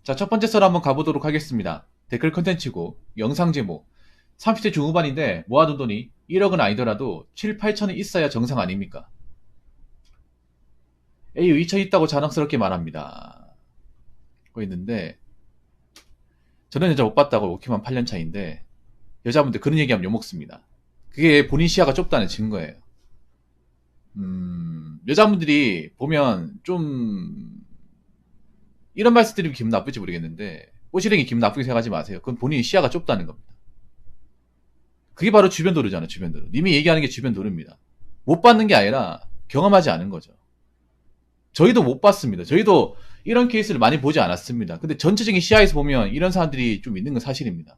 자, 첫 번째 썰 한번 가보도록 하겠습니다. 댓글 컨텐츠고, 영상 제목. 30대 중후반인데 모아둔 돈이 1억은 아니더라도 7, 8천은 있어야 정상 아닙니까? 에이, 2천 있다고 자랑스럽게 말합니다. 고 있는데, 저는 여자 못 봤다고 오키만 8년 차인데, 여자분들 그런 얘기하면 욕먹습니다. 그게 본인 시야가 좁다는 증거예요. 여자분들이 보면 좀, 이런 말씀 드리면 기분 나쁠지 모르겠는데, 꼬시랭이 기분 나쁘게 생각하지 마세요. 그건 본인이 시야가 좁다는 겁니다. 그게 바로 주변 도르잖아요, 주변 도르. 님이 얘기하는 게 주변 도르입니다. 못 봤는 게 아니라 경험하지 않은 거죠. 저희도 못 봤습니다. 저희도 이런 케이스를 많이 보지 않았습니다. 근데 전체적인 시야에서 보면 이런 사람들이 좀 있는 건 사실입니다.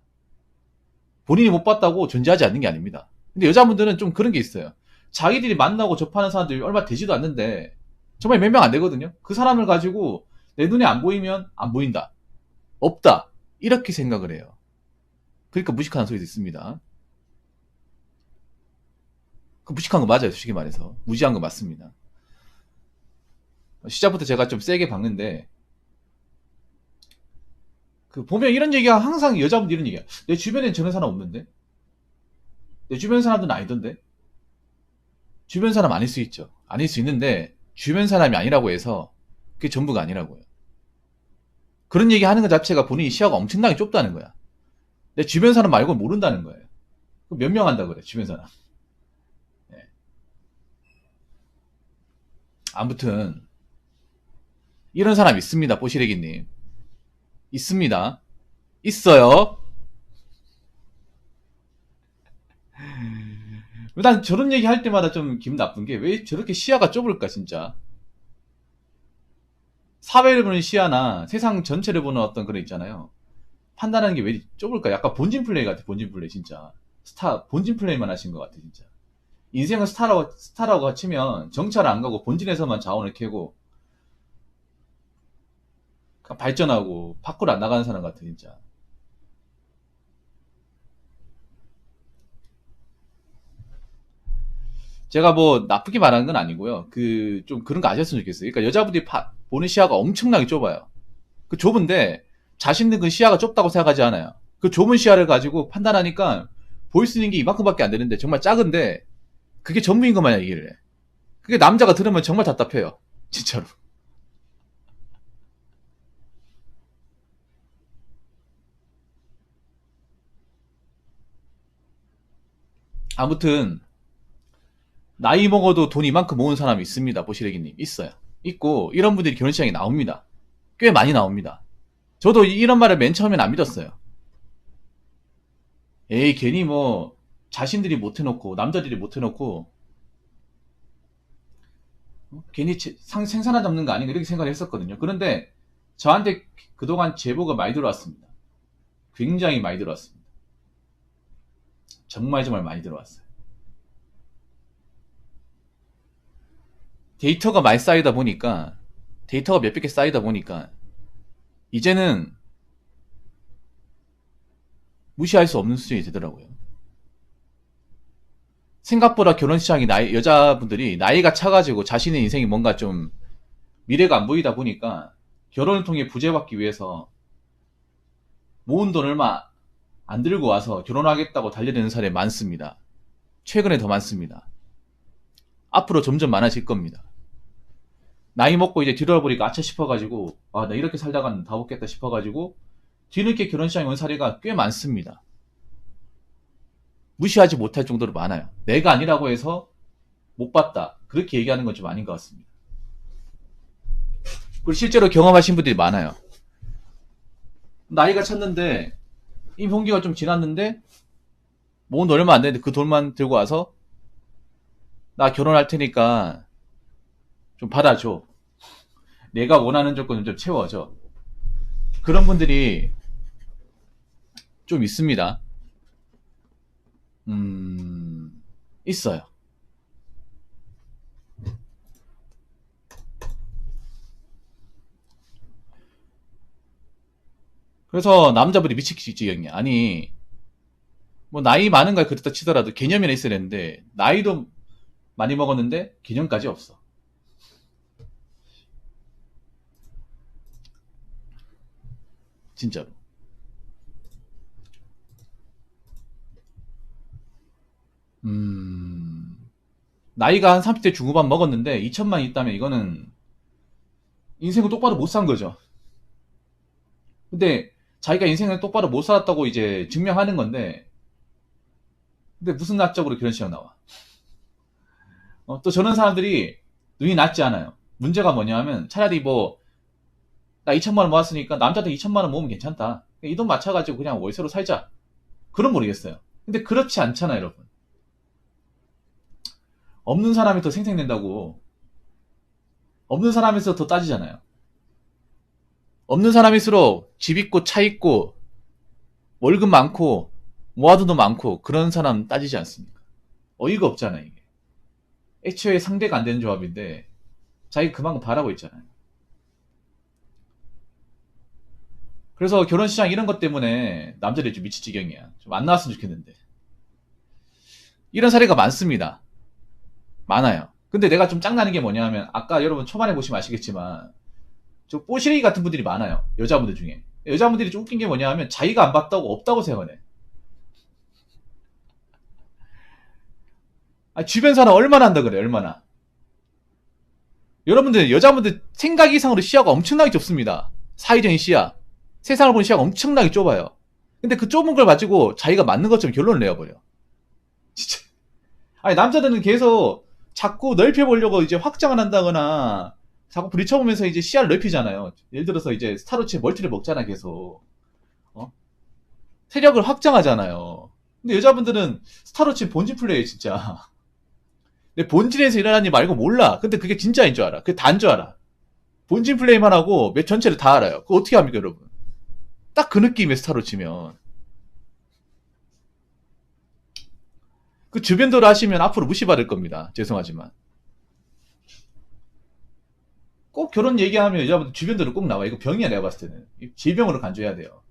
본인이 못 봤다고 존재하지 않는 게 아닙니다. 근데 여자분들은 좀 그런 게 있어요. 자기들이 만나고 접하는 사람들이 얼마 되지도 않는데 정말 몇 명 안 되거든요. 그 사람을 가지고 내 눈에 안 보이면 안 보인다. 없다. 이렇게 생각을 해요. 그러니까 무식하는 소리도 있습니다. 그 무식한 거 맞아요, 솔직히 말해서. 무지한 거 맞습니다. 시작부터 제가 좀 세게 박는데, 그 보면 이런 얘기가 항상 여자분들 이런 얘기야. 내 주변엔 저런 사람 없는데? 내 주변 사람들은 아니던데? 주변 사람 아닐 수 있죠. 아닐 수 있는데, 주변 사람이 아니라고 해서 그게 전부가 아니라고요. 그런 얘기 하는 것 자체가 본인이 시야가 엄청나게 좁다는 거야. 내 주변 사람 말고 모른다는 거예요. 몇 명 한다 그래, 주변 사람. 네. 아무튼, 이런 사람 있습니다, 뽀시래기님. 있습니다. 있어요. 난 저런 얘기 할 때마다 좀 기분 나쁜 게 왜 저렇게 시야가 좁을까, 진짜. 사회를 보는 시야나 세상 전체를 보는 어떤 그런 있잖아요. 판단하는 게 왜 좁을까? 약간 본진 플레이 같아, 본진 플레이, 진짜. 본진 플레이만 하신 것 같아, 진짜. 인생은 스타라고 치면 정찰을 안 가고 본진에서만 자원을 캐고 발전하고 밖으로 안 나가는 사람 같아, 진짜. 제가 뭐 나쁘게 말하는 건 아니고요. 좀 그런 거 아셨으면 좋겠어요. 그러니까 여자분들이 보는 시야가 엄청나게 좁아요. 그 좁은데 자신은 그 시야가 좁다고 생각하지 않아요. 그 좁은 시야를 가지고 판단하니까 보일 수 있는 게 이만큼밖에 안 되는데 정말 작은데 그게 전부인 것 마냥 얘기를 해. 그게 남자가 들으면 정말 답답해요. 진짜로. 아무튼 나이 먹어도 돈 이만큼 모은 사람이 있습니다. 보시래기님. 있어요. 있고 이런 분들이 결혼시장에 나옵니다. 꽤 많이 나옵니다. 저도 이런 말을 맨 처음엔 안 믿었어요. 에이, 괜히 뭐 자신들이 못 해놓고 남자들이 못 해놓고 괜히 생산화 잡는 거 아닌가 이렇게 생각을 했었거든요. 그런데 저한테 그동안 제보가 많이 들어왔습니다. 굉장히 많이 들어왔습니다. 정말 정말 많이 들어왔어요. 데이터가 많이 쌓이다 보니까 데이터가 몇백 개 쌓이다 보니까 이제는 무시할 수 없는 수준이 되더라고요. 생각보다 결혼 시장이 여자분들이 나이가 차가지고 자신의 인생이 뭔가 좀 미래가 안 보이다 보니까 결혼을 통해 부재받기 위해서 모은 돈 얼마 안 들고 와서 결혼하겠다고 달려드는 사례 많습니다. 최근에 더 많습니다. 앞으로 점점 많아질 겁니다. 나이 먹고 이제 뒤돌아보니까 아차 싶어가지고 나 이렇게 살다가는 다 없겠다 싶어가지고 뒤늦게 결혼 시장에 온 사례가 꽤 많습니다. 무시하지 못할 정도로 많아요. 내가 아니라고 해서 못 봤다. 그렇게 얘기하는 건 좀 아닌 것 같습니다. 그리고 실제로 경험하신 분들이 많아요. 나이가 찼는데 임혼기가 좀 지났는데 모은 돈 얼마 안 되는데 그 돈만 들고 와서 나 결혼할 테니까 좀 받아줘. 내가 원하는 조건을 좀 채워줘. 그런 분들이 좀 있습니다. 있어요. 그래서 남자분이 미치기 지경이야. 아니, 뭐 나이 많은 걸 그렇다 치더라도 개념이나 있어야 되는데 나이도 많이 먹었는데 개념까지 없어. 진짜로. 나이가 한 30대 중후반 먹었는데 2천만 있다면 이거는 인생을 똑바로 못 산 거죠. 근데 자기가 인생을 똑바로 못 살았다고 이제 증명하는 건데, 근데 무슨 낯짝으로 그런 시각 나와. 또 저런 사람들이 눈이 낮지 않아요. 문제가 뭐냐 하면 차라리 뭐 나 2천만 원 모았으니까 남자도 2천만 원 모으면 괜찮다. 이 돈 맞춰가지고 그냥 월세로 살자. 그럼 모르겠어요. 근데 그렇지 않잖아요, 여러분. 없는 사람이 더 생생낸다고. 없는 사람에서 더 따지잖아요. 없는 사람일수록 집 있고 차 있고 월급 많고 모아둔 돈 많고 그런 사람 따지지 않습니까? 어이가 없잖아요, 이게. 애초에 상대가 안 되는 조합인데 자기 그만큼 바라고 있잖아요. 그래서 결혼시장 이런 것 때문에 남자들이 좀 미칠 지경이야. 좀 안 나왔으면 좋겠는데. 이런 사례가 많습니다. 많아요. 근데 내가 좀 짱나는 게 뭐냐 하면 아까 여러분 초반에 보시면 아시겠지만 저 뽀시래기 같은 분들이 많아요. 여자분들 중에. 여자분들이 좀 웃긴 게 뭐냐 하면 자기가 안 봤다고 없다고 생각해. 주변 사람 얼마나 한다 그래, 얼마나. 여러분들, 여자분들 생각 이상으로 시야가 엄청나게 좁습니다. 사회적인 시야. 세상을 보는 시야가 엄청나게 좁아요. 근데 그 좁은 걸 가지고 자기가 맞는 것처럼 결론을 내어버려. 진짜. 아니, 남자들은 계속 자꾸 넓혀보려고 이제 확장을 한다거나 자꾸 부딪혀보면서 이제 시야를 넓히잖아요. 예를 들어서 이제 스타로치에 멀티를 먹잖아, 계속. 세력을 확장하잖아요. 근데 여자분들은 스타로치 본진 플레이에 진짜. 근데 본진에서 일어나는 일 말고 몰라. 근데 그게 진짜인 줄 알아. 그게 다인 줄 알아. 본진 플레이만 하고 몇 전체를 다 알아요. 그거 어떻게 합니까, 여러분? 딱 그 느낌의 스타로치면. 그 주변도로 하시면 앞으로 무시받을 겁니다. 죄송하지만. 꼭 결혼 얘기하면 여자분들 주변도로 꼭 나와. 이거 병이야, 내가 봤을 때는. 질병으로 간주해야 돼요.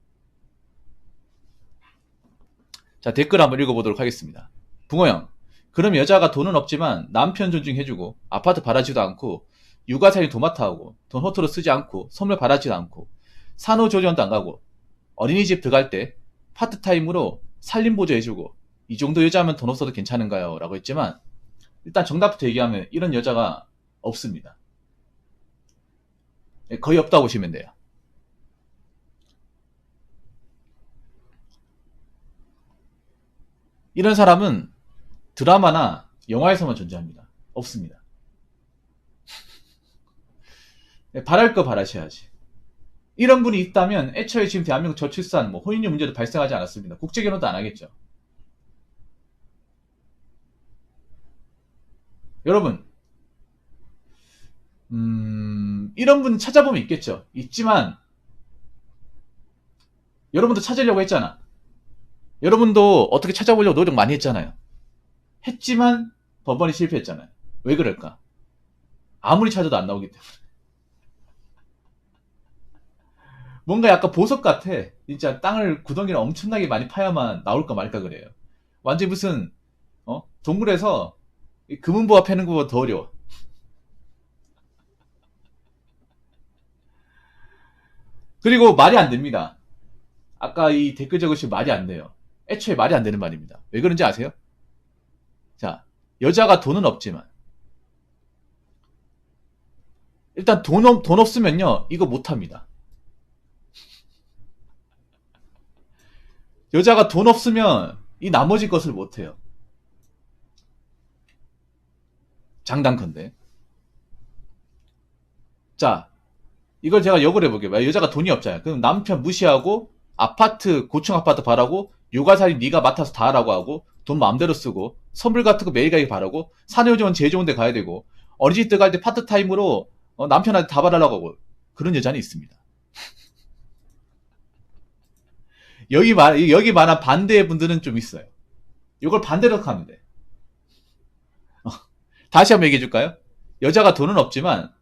자, 댓글 한번 읽어보도록 하겠습니다. 붕어형. 그럼 여자가 돈은 없지만 남편 존중해주고 아파트 바라지도 않고 육아살림 도맡아 하고 돈 허투루 쓰지 않고 선물 바라지도 않고 산후조리원도 안 가고 어린이집 들어갈 때 파트타임으로 살림보조 해주고 이 정도 여자면 돈 없어도 괜찮은가요? 라고 했지만 일단 정답부터 얘기하면 이런 여자가 없습니다. 거의 없다고 보시면 돼요. 이런 사람은 드라마나 영화에서만 존재합니다. 없습니다. 바랄 거 바라셔야지. 이런 분이 있다면 애초에 지금 대한민국 저출산, 혼인율 문제도 발생하지 않았습니다. 국제결혼도 안 하겠죠. 여러분, 이런 분 찾아보면 있겠죠. 있지만 여러분도 찾으려고 했잖아. 여러분도 어떻게 찾아보려고 노력 많이 했잖아요. 했지만 번번이 실패했잖아요. 왜 그럴까? 아무리 찾아도 안 나오기 때문에. 뭔가 약간 보석 같아. 진짜 땅을 구덩이를 엄청나게 많이 파야만 나올까 말까 그래요. 완전 무슨 동굴에서 금은보화 패는 것보다 더 어려워. 그리고 말이 안 됩니다. 아까 이 댓글 적으신 말이 안 돼요. 애초에 말이 안 되는 말입니다. 왜 그런지 아세요? 자, 여자가 돈은 없지만 일단 돈 없으면요 이거 못합니다. 여자가 돈 없으면 이 나머지 것을 못해요. 장단컨대. 자, 이걸 제가 역을 해볼게요. 여자가 돈이 없잖아요. 그럼 남편 무시하고 아파트 고층 아파트 바라고 육아살이 네가 맡아서 다 하라고 하고 돈 마음대로 쓰고 선물 같은 거 매일 가기 바라고 산후조리원 제일 좋은 데 가야 되고 어린이집 들어갈 때 파트타임으로 남편한테 다 받으려고 하고 그런 여자는 있습니다. 여기 말한 반대의 분들은 좀 있어요. 이걸 반대로 하면 돼. 다시 한번 얘기해 줄까요? 여자가 돈은 없지만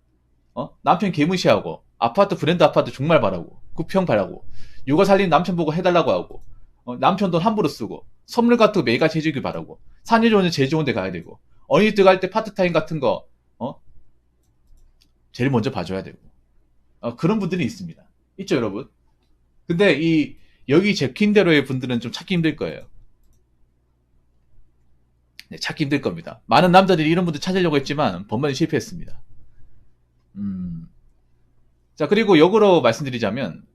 남편 개무시하고 아파트 브랜드 아파트 정말 바라고 구평 바라고 육아 살림 남편 보고 해달라고 하고 남편 돈 함부로 쓰고 선물 같은 거 매일같이 해주길 바라고 산후조리원 제일 좋은 데 가야 되고 어린이집 들어갈 때 파트타임 같은 거 제일 먼저 봐줘야 되고 그런 분들이 있습니다. 있죠 여러분? 근데 이 여기 적힌 대로의 분들은 좀 찾기 힘들 거예요. 네, 찾기 힘들 겁니다. 많은 남자들이 이런 분들 찾으려고 했지만 번번이 실패했습니다. 자, 그리고 역으로 말씀드리자면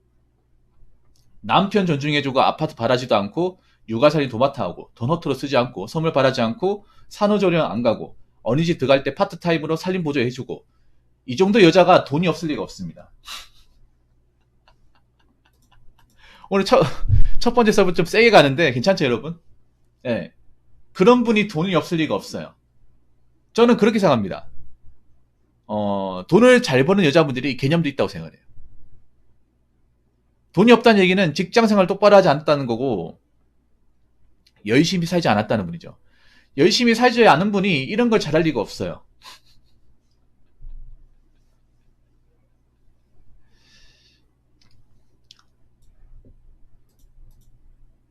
남편 존중해주고 아파트 바라지도 않고 육아살이 도맡아 하고 돈 허투루 쓰지 않고 선물 바라지 않고 산후조리원 안 가고 어린이집 들어갈 때 파트타임으로 살림 보조 해주고 이 정도 여자가 돈이 없을 리가 없습니다. 오늘 첫 번째 서브 좀 세게 가는데 괜찮죠 여러분? 예. 그런 분이 돈이 없을 리가 없어요. 저는 그렇게 생각합니다. 돈을 잘 버는 여자분들이 개념도 있다고 생각해요. 돈이 없다는 얘기는 직장 생활 똑바로 하지 않았다는 거고 열심히 살지 않았다는 분이죠. 열심히 살지 않은 분이 이런 걸 잘할 리가 없어요.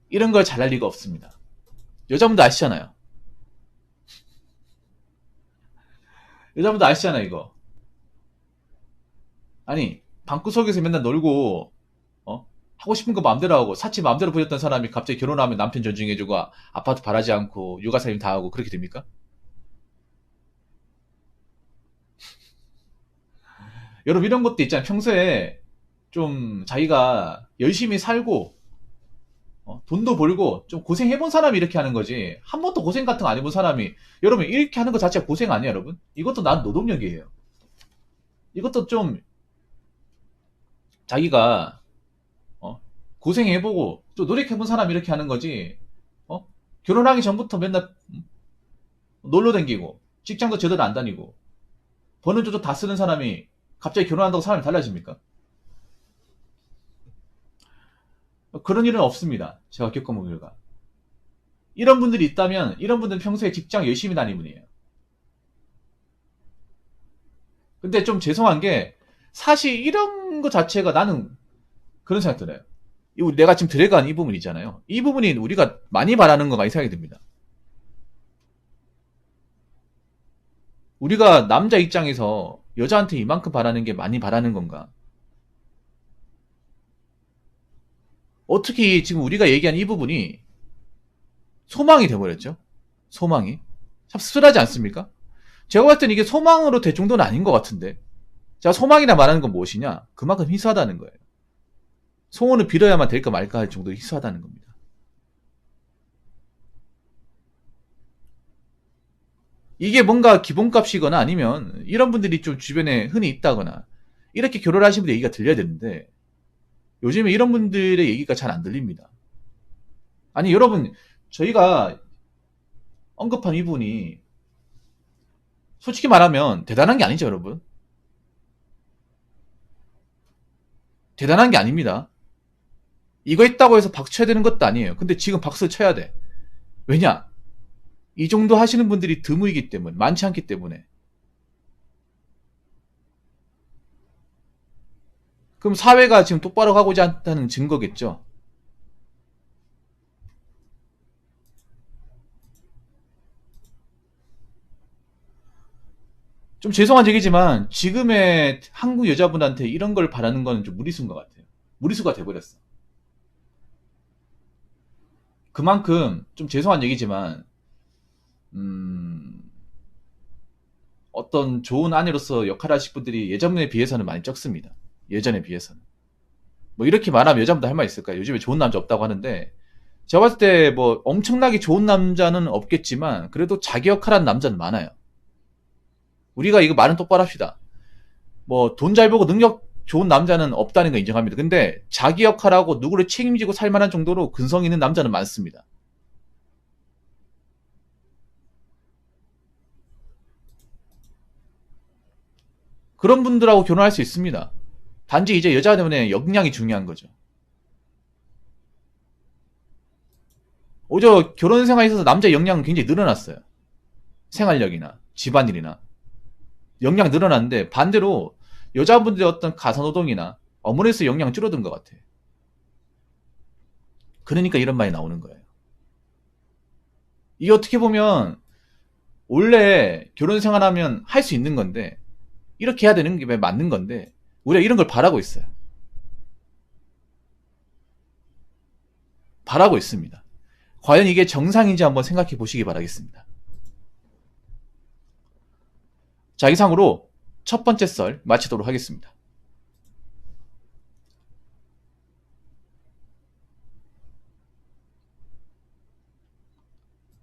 이런 걸 잘할 리가 없습니다. 여자분도 아시잖아요. 여자분도 아시잖아요 이거. 아니 방구석에서 맨날 놀고 하고 싶은 거 마음대로 하고 사치 마음대로 부렸던 사람이 갑자기 결혼하면 남편 존중해주고 아파트 바라지 않고 육아살림 다 하고 그렇게 됩니까? 여러분 이런 것도 있잖아요. 평소에 좀 자기가 열심히 살고 돈도 벌고 좀 고생해본 사람이 이렇게 하는 거지 한 번도 고생 같은 거 안 해본 사람이 여러분 이렇게 하는 거 자체가 고생 아니에요 여러분? 이것도 난 노동력이에요. 이것도 좀 자기가 고생해보고 또 노력해본 사람이 이렇게 하는 거지 결혼하기 전부터 맨날 놀러 다니고 직장도 제대로 안 다니고 버는 조도 다 쓰는 사람이 갑자기 결혼한다고 사람이 달라집니까? 그런 일은 없습니다. 제가 겪어본 결과. 이런 분들이 있다면 이런 분들은 평소에 직장 열심히 다니는 분이에요. 근데 좀 죄송한 게 사실 이런 거 자체가 나는 그런 생각 들어요. 내가 지금 드래그한 이 부분 있잖아요. 이 부분이 우리가 많이 바라는 거 많이 생각이 듭니다. 우리가 남자 입장에서 여자한테 이만큼 바라는 게 많이 바라는 건가? 어떻게 지금 우리가 얘기한 이 부분이 소망이 돼버렸죠? 소망이. 참 씁쓸하지 않습니까? 제가 봤을 땐 이게 소망으로 될 정도는 아닌 것 같은데. 자, 소망이라 말하는 건 무엇이냐? 그만큼 희소하다는 거예요. 소원을 빌어야만 될까 말까 할 정도로 희소하다는 겁니다. 이게 뭔가 기본값이거나 아니면 이런 분들이 좀 주변에 흔히 있다거나 이렇게 결혼하신 분들 얘기가 들려야 되는데 요즘에 이런 분들의 얘기가 잘 안 들립니다. 아니 여러분 저희가 언급한 이분이 솔직히 말하면 대단한 게 아니죠 여러분. 대단한 게 아닙니다. 이거 했다고 해서 박수 쳐야 되는 것도 아니에요. 근데 지금 박수 쳐야 돼. 왜냐? 이 정도 하시는 분들이 드물기 때문에 많지 않기 때문에. 그럼 사회가 지금 똑바로 가고자 한다는 증거겠죠. 좀 죄송한 얘기지만 지금의 한국 여자분한테 이런 걸 바라는 건 좀 무리수인 것 같아요. 무리수가 돼버렸어. 그만큼 좀 죄송한 얘기지만 어떤 좋은 아내로서 역할을 하실 분들이 예전에 비해서는 많이 적습니다. 예전에 비해서는. 뭐 이렇게 말하면 여자분들 할 말 있을까요? 요즘에 좋은 남자 없다고 하는데 제가 봤을 때 뭐 엄청나게 좋은 남자는 없겠지만 그래도 자기 역할한 남자는 많아요. 우리가 이거 말은 똑바로 합시다. 뭐 돈 잘 벌고 능력 좋은 남자는 없다는 거 인정합니다. 근데 자기 역할하고 누구를 책임지고 살 만한 정도로 근성 있는 남자는 많습니다. 그런 분들하고 결혼할 수 있습니다. 단지 이제 여자 때문에 역량이 중요한 거죠. 오히려 결혼 생활에 있어서 남자의 역량은 굉장히 늘어났어요. 생활력이나 집안일이나 역량 늘어났는데 반대로 여자분들의 어떤 가사노동이나 어머니에서 역량 줄어든 것 같아. 그러니까 이런 말이 나오는 거예요. 이게 어떻게 보면 원래 결혼 생활하면 할 수 있는 건데 이렇게 해야 되는 게 맞는 건데 우리가 이런 걸 바라고 있어요. 바라고 있습니다. 과연 이게 정상인지 한번 생각해 보시기 바라겠습니다. 자, 이상으로 첫 번째 썰 마치도록 하겠습니다.